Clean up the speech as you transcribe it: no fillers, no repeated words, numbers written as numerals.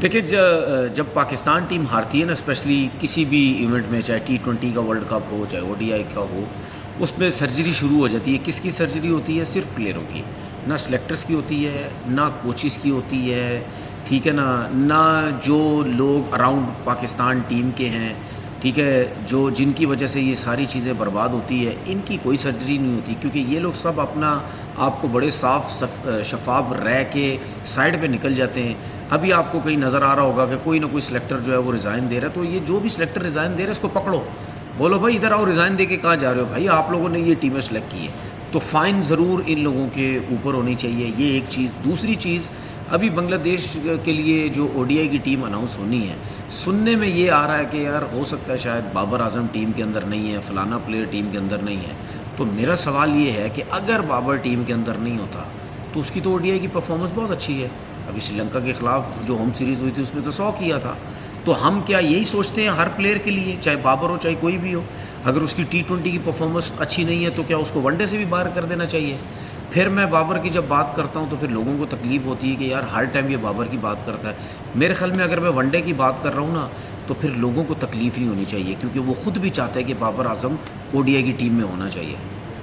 देखिए जब पाकिस्तान टीम हारती है ना, स्पेशली किसी भी इवेंट में, चाहे T20 का वर्ल्ड कप हो, चाहे ODI का हो, उसमें सर्जरी शुरू हो जाती है। किसकी सर्जरी होती है? सिर्फ प्लेयरों की। ना सिलेक्टर्स की होती है, ना कोचिज़ की होती है, ठीक है ना, ना जो लोग अराउंड पाकिस्तान टीम के हैं, ठीक है, जो जिनकी वजह से ये सारी चीज़ें बर्बाद होती है, इनकी कोई सर्जरी नहीं होती, क्योंकि ये लोग सब अपना आपको बड़े शफाफ रह के साइड पे निकल जाते हैं। अभी आपको कहीं नज़र आ रहा होगा कि कोई ना कोई सिलेक्टर जो है वो रिज़ाइन दे रहा है, तो ये जो भी सिलेक्टर रिज़ाइन दे रहा है इसको पकड़ो, बोलो भाई इधर आओ, रिज़ाइन दे के कहाँ जा रहे हो भाई, आप लोगों ने ये टीमें सेलेक्ट की है। तो फ़ाइन ज़रूर इन लोगों के ऊपर होनी चाहिए, ये एक चीज़। दूसरी चीज़, अभी बांग्लादेश के लिए जो ODI की टीम अनाउंस होनी है, सुनने में ये आ रहा है कि यार हो सकता है शायद बाबर आजम टीम के अंदर नहीं है, फ़लाना प्लेयर टीम के अंदर नहीं है। तो मेरा सवाल ये है कि अगर बाबर टीम के अंदर नहीं होता तो उसकी तो ODI की परफॉर्मेंस बहुत अच्छी है। अभी श्रीलंका के ख़िलाफ़ जो होम सीरीज़ हुई थी उसमें तो 100 किया था। तो हम क्या यही सोचते हैं हर प्लेयर के लिए, चाहे बाबर हो चाहे कोई भी हो, अगर उसकी T20 की परफॉर्मेंस अच्छी नहीं है तो क्या उसको वनडे से भी बाहर कर देना चाहिए? फिर मैं बाबर की जब बात करता हूँ तो फिर लोगों को तकलीफ़ होती है कि यार हर टाइम ये बाबर की बात करता है। मेरे ख़्याल में अगर मैं वनडे की बात कर रहा हूँ ना, तो फिर लोगों को तकलीफ़ नहीं होनी चाहिए, क्योंकि वो खुद भी चाहते हैं कि बाबर आज़म ODI की टीम में होना चाहिए।